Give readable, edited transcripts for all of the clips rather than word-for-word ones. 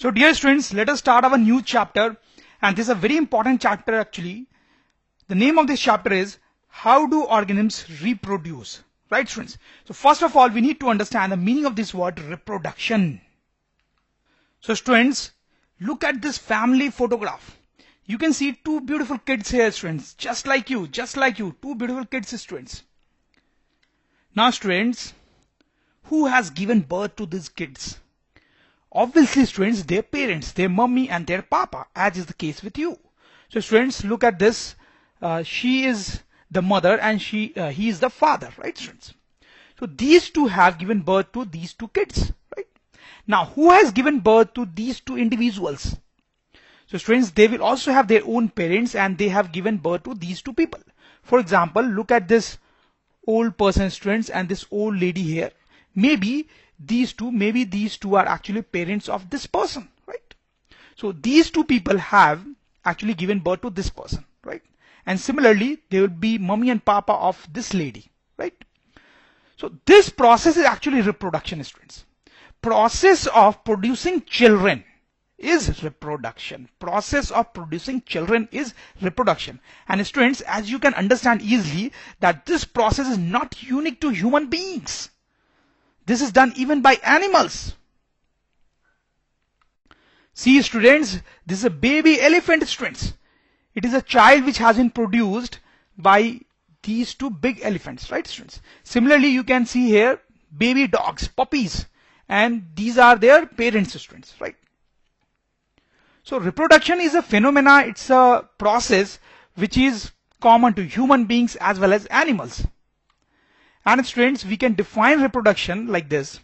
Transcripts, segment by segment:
So dear students, let us start our new chapter, and this is a very important chapter actually. The name of this chapter is How do organisms reproduce? Right students? So first of all, we need to understand the meaning of this word reproduction. So students, look at this family photograph. You can see two beautiful kids here students, just like you, two beautiful kids students. Now students, who has given birth to these kids? Obviously students, their parents, their mummy and their papa, as is the case with you. So students, look at this. She is the mother and he is the father, right students? So these two have given birth to these two kids, right? Now who has given birth to these two individuals? So students, they will also have their own parents and they have given birth to these two people. For example, look at this old person students and this old lady here. Maybe these two are actually parents of this person, right? So these two people have actually given birth to this person, right? And similarly, there will be mummy and papa of this lady, right? So this process is actually reproduction, students. Process of producing children is reproduction. Process of producing children is reproduction. And students, as you can understand easily, that this process is not unique to human beings. This is done even by animals. See students, this is a baby elephant students. It is a child which has been produced by these two big elephants, right students? Similarly, you can see here baby dogs, puppies, and these are their parents students, right? So reproduction is a phenomena, it's a process which is common to human beings as well as animals. And students, we can define reproduction like this,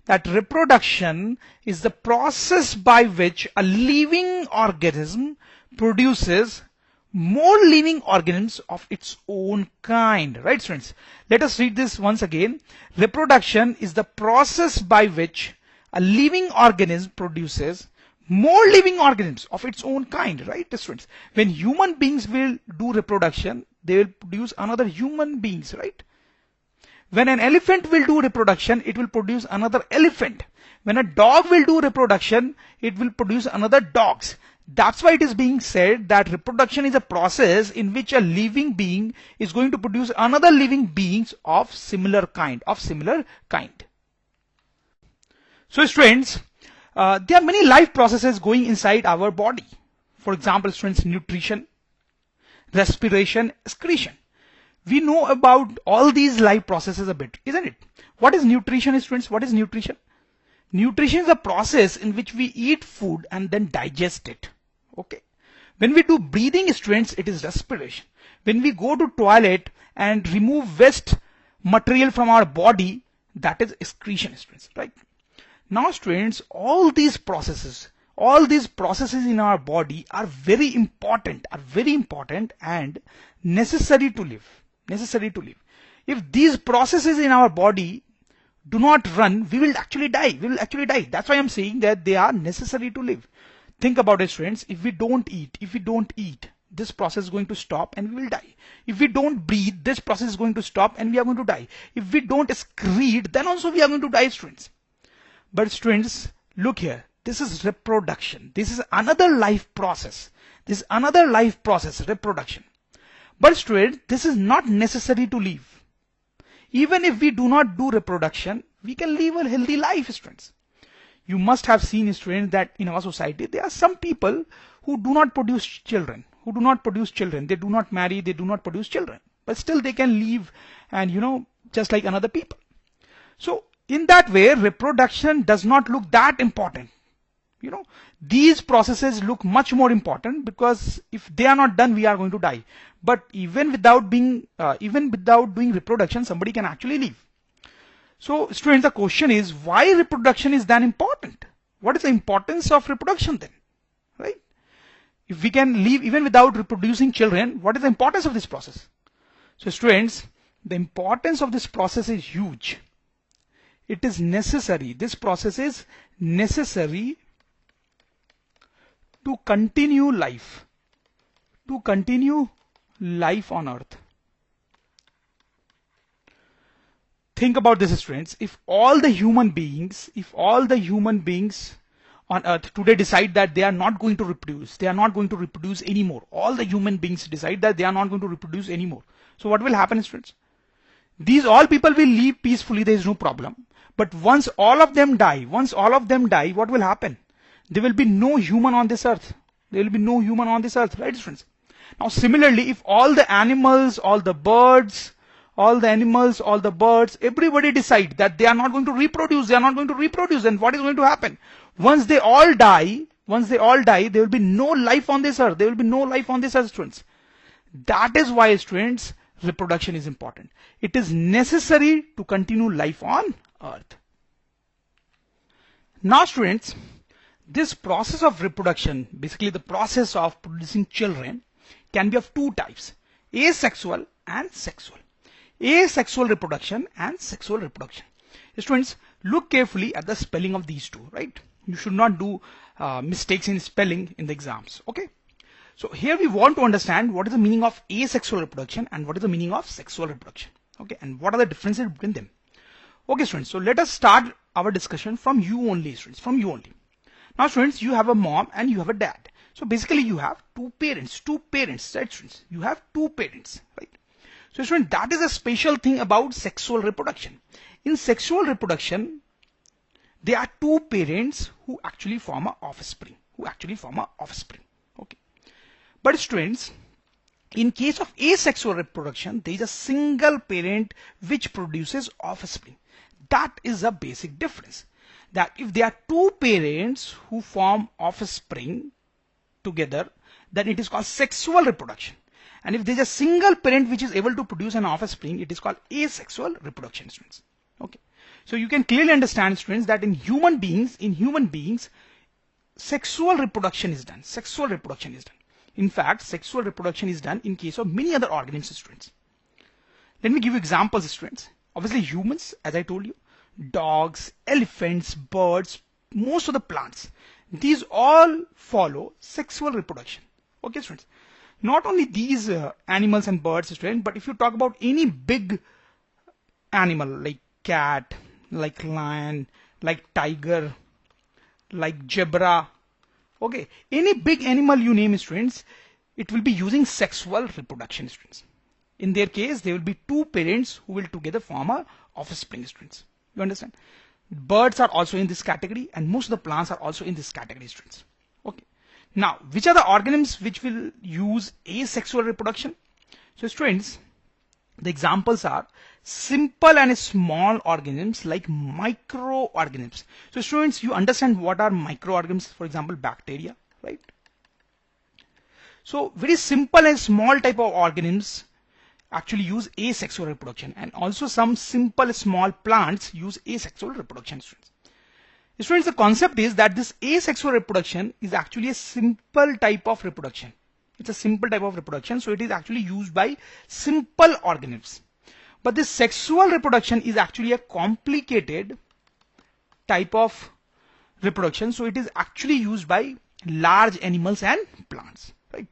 that reproduction is the process by which a living organism produces more living organisms of its own kind, right students? Let us read this once again. Reproduction is the process by which a living organism produces more living organisms of its own kind, right students? When human beings will do reproduction, they will produce another human beings, right? When an elephant will do reproduction, it will produce another elephant. When a dog will do reproduction, it will produce another dogs. That's why it is being said that reproduction is a process in which a living being is going to produce another living beings of similar kind, So students, there are many life processes going inside our body. For example, students, nutrition, respiration, excretion. We know about all these life processes a bit, isn't it? What is nutrition, students? What is nutrition? Nutrition is a process in which we eat food and then digest it. Okay. When we do breathing, students, it is respiration. When we go to toilet and remove waste material from our body, that is excretion, students, right? Now, students, all these processes in our body are very important and necessary to live. If these processes in our body do not run, we will actually die. That's why I'm saying that they are necessary to live. Think about it, students. If we don't eat, this process is going to stop and we will die. If we don't breathe, this process is going to stop and we are going to die. If we don't excrete, then also we are going to die, students. But students, look here. This is reproduction. This is another life process. Reproduction. But students, this is not necessary to live. Even if we do not do reproduction, we can live a healthy life, students. You must have seen, students, that in our society, there are some people who do not produce children. They do not marry, they do not produce children. But still they can live and, just like another people. So, in that way, reproduction does not look that important. These processes look much more important because if they are not done, we are going to die. But even without doing reproduction, somebody can actually live. So students, the question is, why reproduction is then important? What is the importance of reproduction then? Right? If we can live even without reproducing children, what is the importance of this process? So students, the importance of this process is huge. It is necessary. This process is necessary to continue life on earth. Think about this, students. If all the human beings on earth today decide that they are not going to reproduce, they are not going to reproduce anymore, all the human beings decide that they are not going to reproduce anymore, so what will happen, students? These all people will live peacefully, there is no problem. But once all of them die, what will happen? There will be no human on this earth. There will be no human on this earth, right, friends? Now similarly, if all the animals, all the birds, everybody decide that they are not going to reproduce, then what is going to happen? Once they all die, there will be no life on this earth. There will be no life on this earth, students. That is why, students, reproduction is important. It is necessary to continue life on earth. Now, students, this process of reproduction, basically the process of producing children, can be of two types: asexual and sexual. Asexual reproduction and sexual reproduction. Students, look carefully at the spelling of these two, right? You should not do mistakes in spelling in the exams, okay? So here we want to understand what is the meaning of asexual reproduction and what is the meaning of sexual reproduction, okay? And what are the differences between them? Okay, students, so let us start our discussion from you only, students, from you only. Now, students, you have a mom and you have a dad. So basically you have two parents, right, students? You have two parents, right? So, students, that is a special thing about sexual reproduction. In sexual reproduction, there are two parents who actually form an offspring, okay? But students, in case of asexual reproduction, there is a single parent which produces offspring. That is a basic difference. That if there are two parents who form offspring together, then it is called sexual reproduction. And if there is a single parent which is able to produce an offspring, it is called asexual reproduction, students. Okay. So you can clearly understand, students, that in human beings, sexual reproduction is done. In fact, sexual reproduction is done in case of many other organisms, students. Let me give you examples, students. Obviously humans, as I told you, dogs, elephants, birds, most of the plants, these all follow sexual reproduction. Okay, students. Not only these animals and birds, students, but if you talk about any big animal like cat, like lion, like tiger, like zebra, okay, any big animal you name, students, it will be using sexual reproduction, students. In their case, there will be two parents who will together form a offspring, students. You understand? Birds are also in this category, and most of the plants are also in this category, students. Okay. Now, which are the organisms which will use asexual reproduction? So, students, the examples are simple and small organisms like microorganisms. So, students, you understand what are microorganisms? For example, bacteria, right? So, very simple and small type of organisms actually use asexual reproduction, and also some simple small plants use asexual reproduction, students. Students, the concept is that this asexual reproduction is actually a simple type of reproduction. It's a simple type of reproduction, so it is actually used by simple organisms. But this sexual reproduction is actually a complicated type of reproduction, so it is actually used by large animals and plants, right?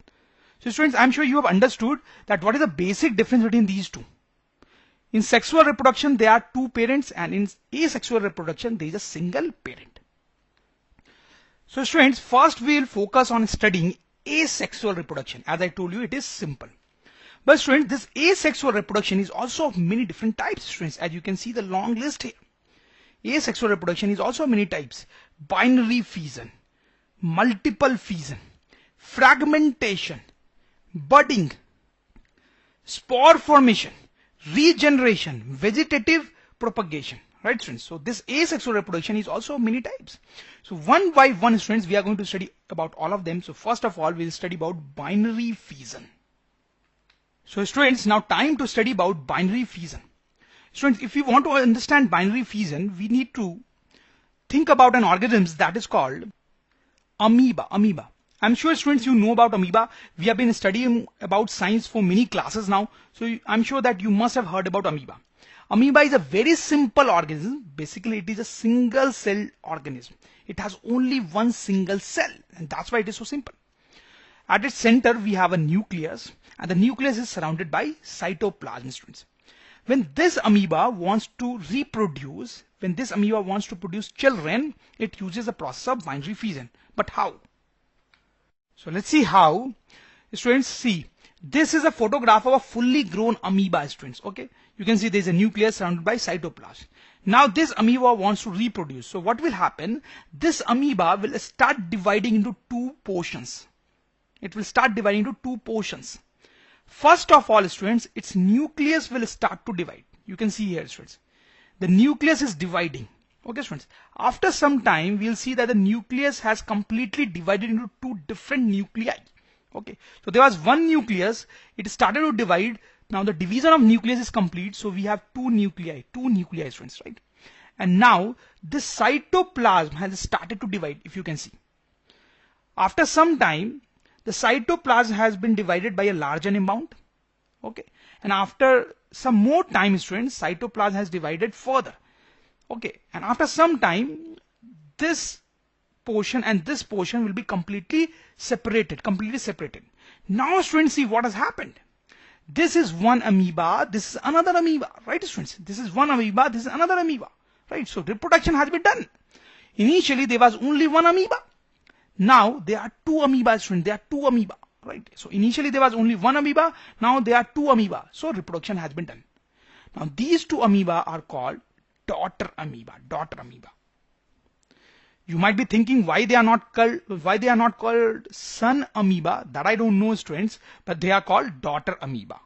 So students, I'm sure you have understood that what is the basic difference between these two. In sexual reproduction, there are two parents, and in asexual reproduction, there is a single parent. So students, first we will focus on studying asexual reproduction. As I told you, it is simple. But students, this asexual reproduction is also of many different types, students, as you can see the long list here. Asexual reproduction is also many types: binary fission, multiple fission, fragmentation, budding, spore formation, regeneration, vegetative propagation, right, students? So this asexual reproduction is also many types. So one by one, students, we are going to study about all of them. So first of all, we'll study about binary fission. So students, now time to study about binary fission. Students, if you want to understand binary fission, we need to think about an organism that is called amoeba. I'm sure, students, you know about amoeba. We have been studying about science for many classes now. So I'm sure that you must have heard about amoeba. Amoeba is a very simple organism. Basically, it is a single cell organism. It has only one single cell, and that's why it is so simple. At its center, we have a nucleus, and the nucleus is surrounded by cytoplasm, students. when this amoeba wants to reproduce, when this amoeba wants to produce children, it uses the process of binary fission. But how? So let's see how. Students, see, this is a photograph of a fully grown amoeba, students. Okay, you can see there's a nucleus surrounded by cytoplasm. Now this amoeba wants to reproduce. So what will happen? This amoeba will start dividing into two portions. It will start dividing into two portions. First of all, students, its nucleus will start to divide. You can see here, students, the nucleus is dividing. Okay, students, after some time we'll see that the nucleus has completely divided into two different nuclei. Okay, so there was one nucleus, it started to divide. Now the division of nucleus is complete, so we have two nuclei, students, right? And now this cytoplasm has started to divide, if you can see. After some time, the cytoplasm has been divided by a larger amount. Okay, and after some more time, students, cytoplasm has divided further. Okay, and after some time, this portion and this portion will be completely separated. Now, students, see what has happened. This is one amoeba, this is another amoeba, right, students? This is one amoeba, this is another amoeba, right? So reproduction has been done. Initially, there was only one amoeba. Now there are two amoeba, students. There are two amoeba, right? So initially there was only one amoeba. Now there are two amoeba. So reproduction has been done. Now these two amoeba are called daughter amoeba. You might be thinking why they are not called son amoeba. That I don't know, students, but they are called daughter amoeba.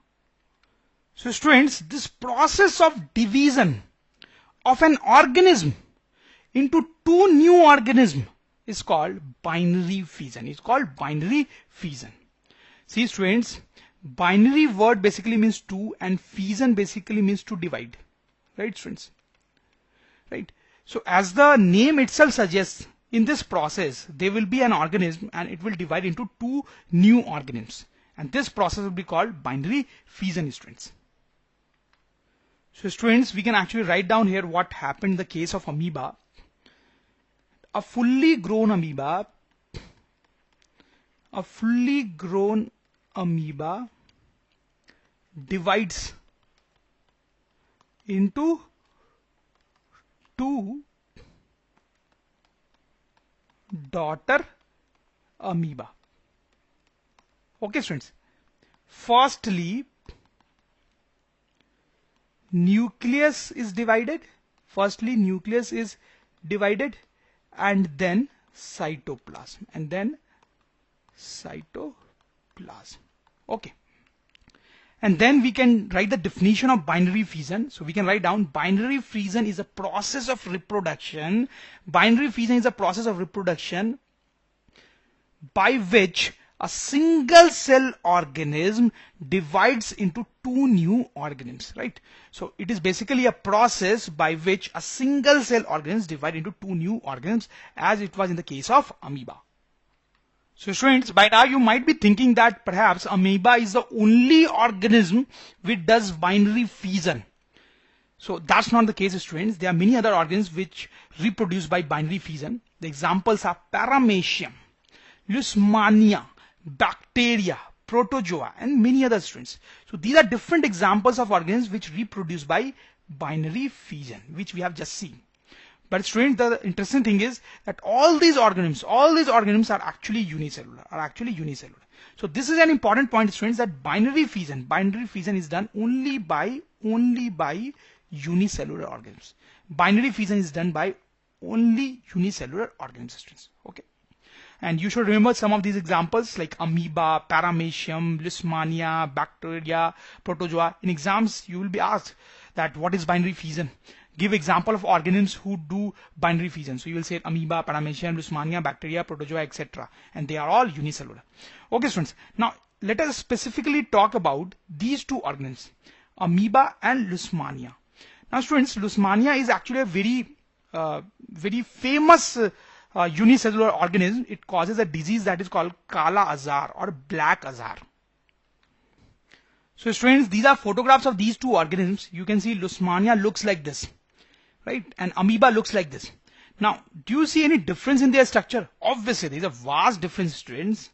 So students, this process of division of an organism into two new organisms is called binary fission. See, students, binary word basically means two and fission basically means to divide, right, students? Right. So as the name itself suggests, in this process there will be an organism and it will divide into two new organisms, and this process will be called binary fission, students. So students, we can actually write down here what happened in the case of amoeba. A fully grown amoeba divides into two daughter amoeba. Okay, students. Firstly, nucleus is divided. And then cytoplasm, Okay, and then we can write the definition of binary fission. So we can write down binary fission is a process of reproduction. Binary fission is a process of reproduction by which a single cell organism divides into two new organisms, right? So it is basically a process by which a single cell organisms divide into two new organisms, as it was in the case of amoeba. So students, by now you might be thinking that perhaps amoeba is the only organism which does binary fission. So that's not the case, students. There are many other organisms which reproduce by binary fission. The examples are Paramecium, Leishmania, bacteria, protozoa, and many other, students. So these are different examples of organisms which reproduce by binary fission, which we have just seen. But students, the interesting thing is that all these organisms are actually unicellular. So this is an important point, students, that binary fission is done only by unicellular organisms. Binary fission is done by only unicellular organisms, students. Okay. And you should remember some of these examples like amoeba, Paramecium, Leishmania, bacteria, protozoa. In exams, you will be asked that what is binary fission? Give example of organisms who do binary fission. So you will say amoeba, Paramecium, Leishmania, bacteria, protozoa, etc. And they are all unicellular. Okay, students. Now let us specifically talk about these two organisms, amoeba and Leishmania. Now, students, Leishmania is actually a very famous unicellular organism. It causes a disease that is called Kala Azar or Black Azar. So students, these are photographs of these two organisms. You can see Leishmania looks like this, right? And amoeba looks like this. Now, do you see any difference in their structure? Obviously, there is a vast difference, students.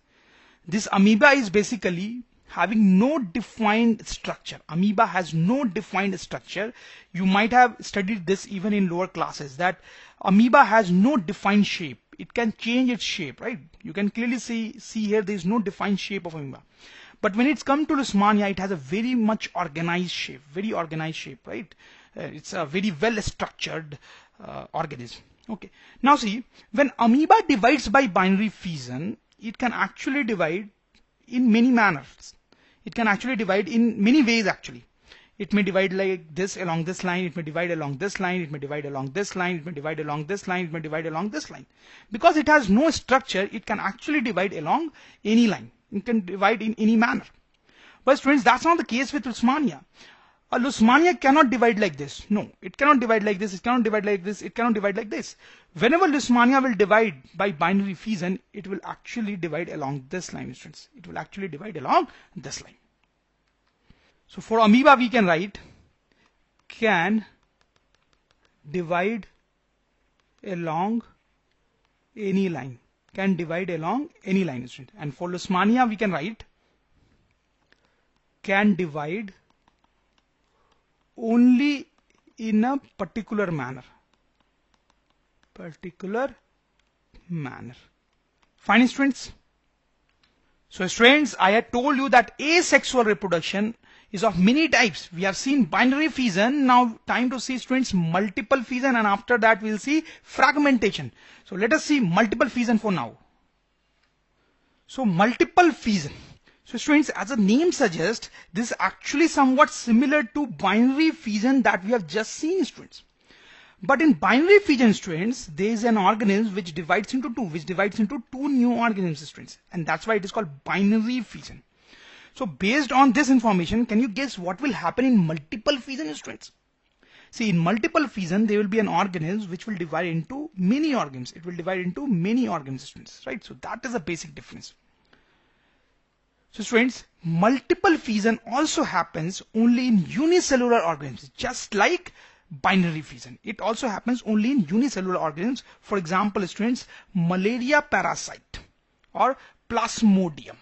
This amoeba is basically having no defined structure. Amoeba has no defined structure. You might have studied this even in lower classes, that amoeba has no defined shape. It can change its shape, right? You can clearly see here there is no defined shape of amoeba. But when it's come to Leishmania, it has a very much organized shape, right? It's a very well structured organism. Okay. Now see, when amoeba divides by binary fission, it can actually divide in many manners. It can actually divide in many ways actually. It may divide like this along this line, it may divide along this line, it may divide along this line, it may divide along this line, it may divide along this line. Because it has no structure, it can actually divide along any line. It can divide in any manner. But students, that's not the case with Leishmania. A Leishmania cannot divide like this. No, it cannot divide like this, it cannot divide like this, it cannot divide like this. Whenever Leishmania will divide by binary fission, it will actually divide along this line, students. It will actually divide along this line. So for amoeba we can write can divide along any line. Can divide along any line, students. And for Leishmania we can write can divide only in a particular manner. Fine, students. So students, I had told you that asexual reproduction is of many types. We have seen binary fission. Now time to see, students, multiple fission, and after that we'll see fragmentation. So let us see multiple fission for now. So multiple fission. So students, as the name suggests, this is actually somewhat similar to binary fission that we have just seen, students. But in binary fission, students, there is an organism which divides into two new organisms, students, and that's why it is called binary fission. So based on this information, can you guess what will happen in multiple fission, students? See, in multiple fission, there will be an organism which will divide into many organisms. It will divide into many organisms, students, right? So that is a basic difference. So students, multiple fission also happens only in unicellular organisms, just like binary fission. It also happens only in unicellular organisms. For example, students, malaria parasite or Plasmodium.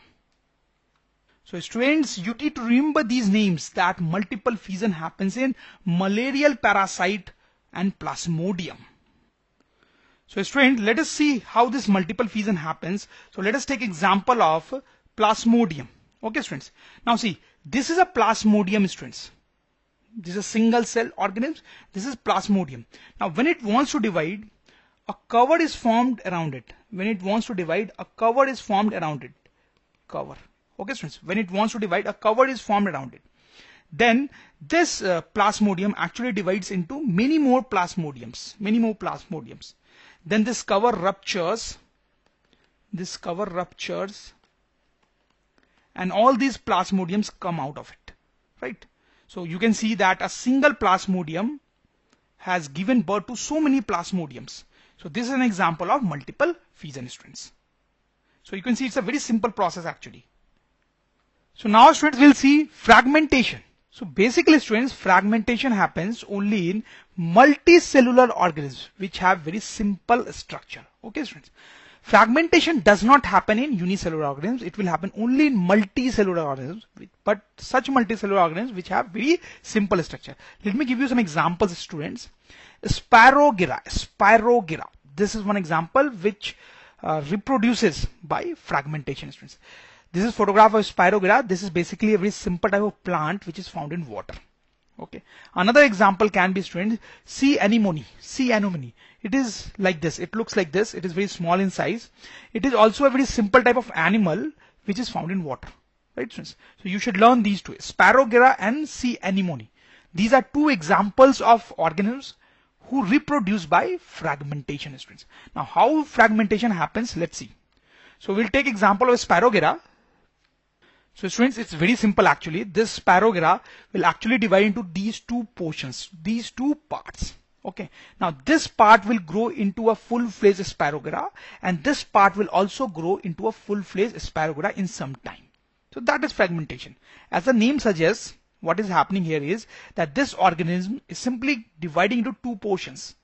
So students, you need to remember these names, that multiple fission happens in malarial parasite and Plasmodium. So students, let us see how this multiple fission happens. So let us take example of Plasmodium. Okay, students. Now see, this is a Plasmodium, students. This is a single cell organism. This is Plasmodium. Now when it wants to divide, a cover is formed around it. When it wants to divide, a cover is formed around it. Cover. Okay, students. When it wants to divide, a cover is formed around it. Then this Plasmodium actually divides into many more Plasmodiums. Then this cover ruptures. And all these Plasmodiums come out of it, right? So you can see that a single Plasmodium has given birth to so many Plasmodiums. So this is an example of multiple fission, students. So you can see it's a very simple process actually. So now students will see fragmentation. So basically students, fragmentation happens only in multicellular organisms which have very simple structure. Okay, students. Fragmentation does not happen in unicellular organisms. It will happen only in multicellular organisms, but such multicellular organisms which have very simple structure. Let me give you some examples, students. Spirogyra. This is one example which reproduces by fragmentation, students. This is photograph of Spirogyra. This is basically a very simple type of plant which is found in water. Okay. Another example can be, students, sea anemone. It is like this. It looks like this. It is very small in size. It is also a very simple type of animal which is found in water. Right, students? So you should learn these two, Spirogyra and sea anemone. These are two examples of organisms who reproduce by fragmentation, students. Now how fragmentation happens, let's see. So we'll take example of Spirogyra. So students, it's very simple actually. This Spirogyra will actually divide into these two portions, these two parts. Okay. Now this part will grow into a full-fledged Spirogyra, and this part will also grow into a full-fledged Spirogyra in some time. So that is fragmentation. As the name suggests, what is happening here is that this organism is simply dividing into two portions.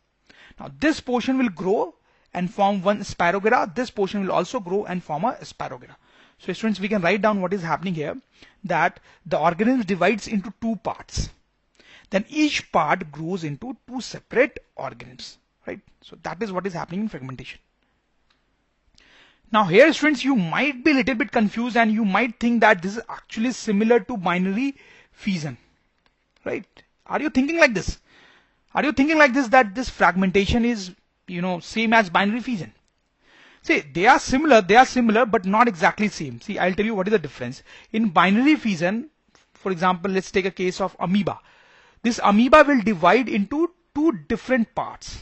Now this portion will grow and form one Spirogyra. This portion will also grow and form a Spirogyra. So students, we can write down what is happening here, that the organism divides into two parts. Then each part grows into two separate organisms, right? So that is what is happening in fragmentation. Now here students, you might be a little bit confused and you might think that this is actually similar to binary fission, right? Are you thinking like this? Are you thinking like this, that this fragmentation is, same as binary fission? See, they are similar, but not exactly same. See, I'll tell you what is the difference. In binary fission, for example, let's take a case of amoeba. This amoeba will divide into two different parts.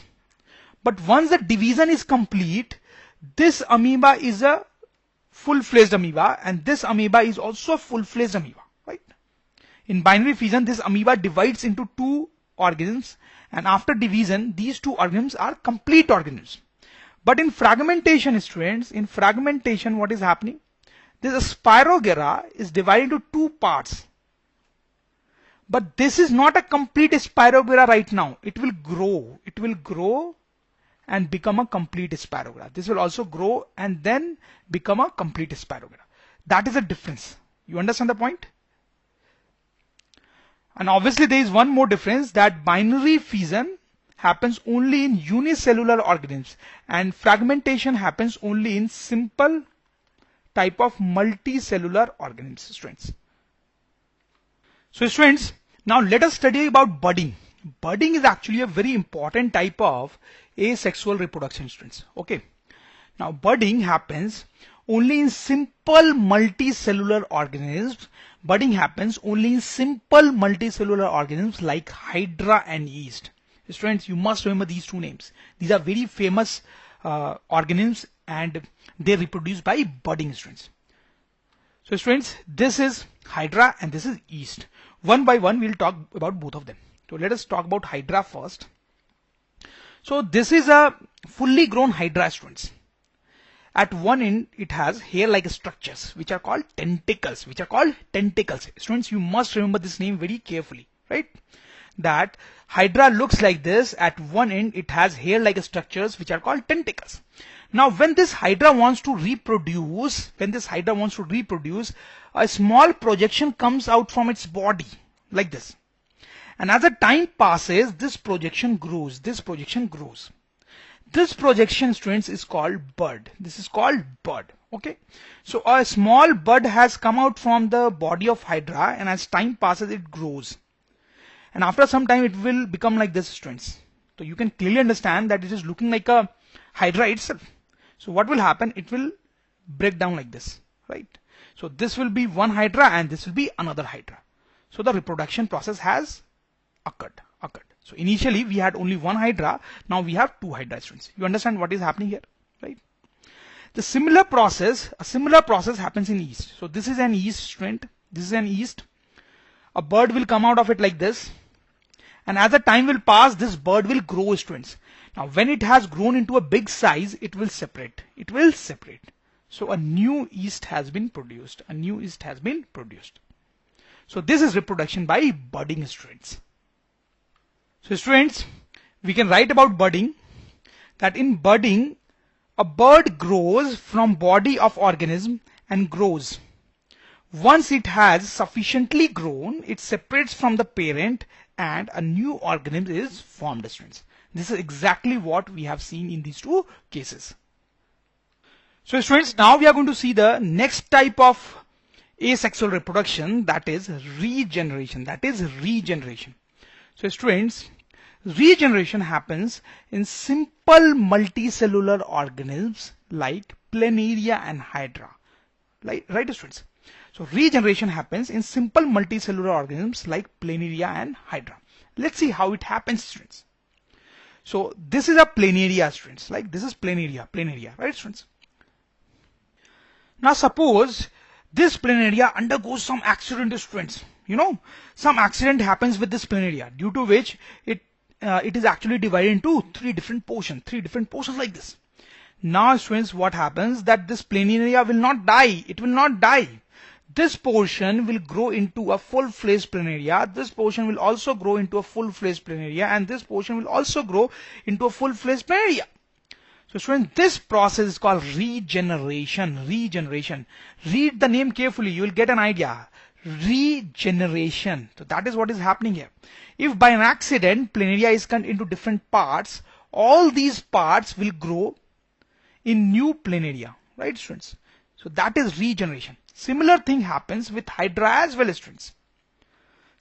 But once the division is complete, this amoeba is a full-fledged amoeba and this amoeba is also a full-fledged amoeba, right? In binary fission, this amoeba divides into two organisms, and after division, these two organisms are complete organisms. But in fragmentation, students, in fragmentation, what is happening? This Spirogyra is divided into two parts. But this is not a complete Spirogyra right now. It will grow. It will grow and become a complete Spirogyra. This will also grow and then become a complete Spirogyra. That is the difference. You understand the point? And obviously there is one more difference, that binary fission happens only in unicellular organisms and fragmentation happens only in simple type of multicellular organisms, students. So students, now let us study about budding. Budding is actually a very important type of asexual reproduction, students. Okay. Now budding happens only in simple multicellular organisms. Budding happens only in simple multicellular organisms like Hydra and yeast. Students, you must remember these two names. These are very famous organisms and they reproduce by budding, students. So students, this is Hydra and this is yeast. One by one we'll talk about both of them. So let us talk about Hydra first. So this is a fully grown Hydra, students. At one end, it has hair-like structures, which are called tentacles. Students, you must remember this name very carefully, right? That Hydra looks like this. At one end, it has hair-like structures, which are called tentacles. Now, when this Hydra wants to reproduce, a small projection comes out from its body, like this. And as the time passes, this projection grows. This projection, students, is called bud. This is called bud. Okay. So a small bud has come out from the body of Hydra, and as time passes, it grows. And after some time, it will become like this, students. So you can clearly understand that it is looking like a Hydra itself. So what will happen? It will break down like this, right? So this will be one Hydra and this will be another Hydra. So the reproduction process has occurred. So initially we had only one Hydra, now we have two Hydra, students. You understand what is happening here, right? A similar process happens in yeast. So this is an yeast, student. This is an yeast. A bird will come out of it like this. And as the time will pass, this bird will grow, students. Now when it has grown into a big size, it will separate. So a new yeast has been produced. So this is reproduction by budding, students. So students, we can write about budding, that in budding, a bird grows from body of organism and grows. Once it has sufficiently grown, it separates from the parent and a new organism is formed, students. This is exactly what we have seen in these two cases. So students, now we are going to see the next type of asexual reproduction, that is regeneration. So students, regeneration happens in simple multicellular organisms like Planaria and Hydra. Right, students? So regeneration happens in simple multicellular organisms like Planaria and Hydra. Let's see how it happens, students. So this is a Planaria, students. Like this is Planaria, right, students? Now suppose this Planaria undergoes some accident, students. Some accident happens with this Planaria, due to which it is actually divided into three different portions like this. Now students, what happens, that this Planaria will not die. It will not die. This portion will grow into a full-fledged Planaria. This portion will also grow into a full-fledged Planaria, and this portion will also grow into a full-fledged Planaria. So students, this process is called regeneration. Regeneration. Read the name carefully, you will get an idea. Regeneration. So that is what is happening here. If by an accident planaria is cut into different parts, all these parts will grow in new planaria, right students? So that is regeneration. Similar thing happens with hydra as well, students.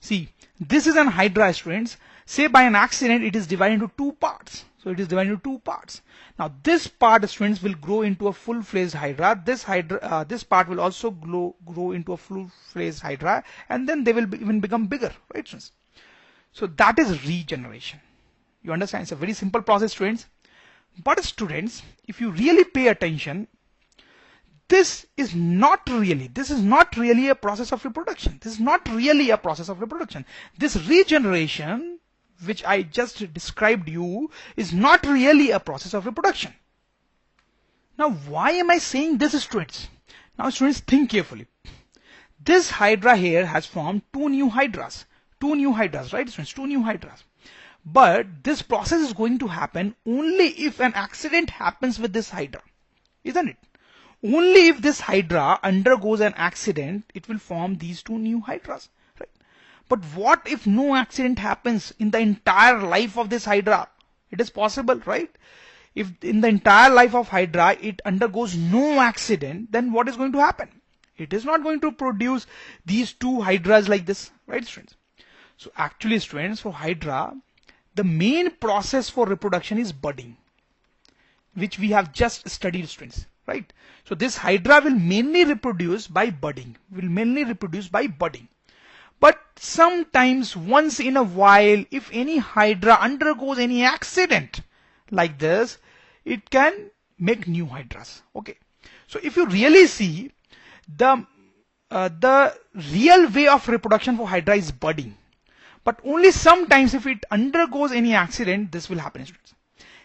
See, this is an hydra, students. Say by an accident it is divided into two parts. So it is divided into two parts. Now this part, students, will grow into a full-fledged hydra. This part will also grow into a full-fledged hydra, and then they will even become bigger, right students? So that is regeneration. You understand? It's a very simple process, students. But students, if you really pay attention, this is not really a process of reproduction. This is not really a process of reproduction. This regeneration, which I just described you, is not really a process of reproduction. Now why am I saying this, students? Now students, think carefully. This hydra here has formed two new hydras, right students? Two new hydras. But this process is going to happen only if an accident happens with this hydra, isn't it? Only if this hydra undergoes an accident, it will form these two new hydras, right? But what if no accident happens in the entire life of this hydra? It is possible, right? If in the entire life of hydra it undergoes no accident, then what is going to happen? It is not going to produce these two hydras like this, right students? So actually students, for hydra, the main process for reproduction is budding, which we have just studied, students, right? So this hydra will mainly reproduce by budding, But sometimes, once in a while, if any hydra undergoes any accident like this, it can make new hydras. Okay. So if you really see, the real way of reproduction for hydra is budding. But only sometimes if it undergoes any accident, this will happen, students.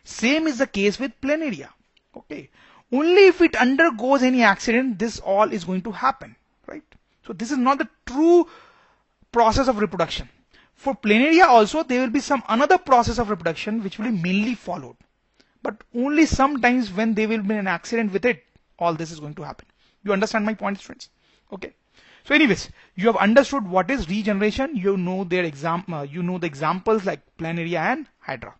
Same is the case with planaria. Okay. Only if it undergoes any accident, this all is going to happen, right? So this is not the true process of reproduction. For planaria also, there will be some another process of reproduction which will be mainly followed. But only sometimes when there will be an accident with it, all this is going to happen. You understand my point, friends? Okay. So anyways, you have understood what is regeneration. You know the examples like planaria and hydra.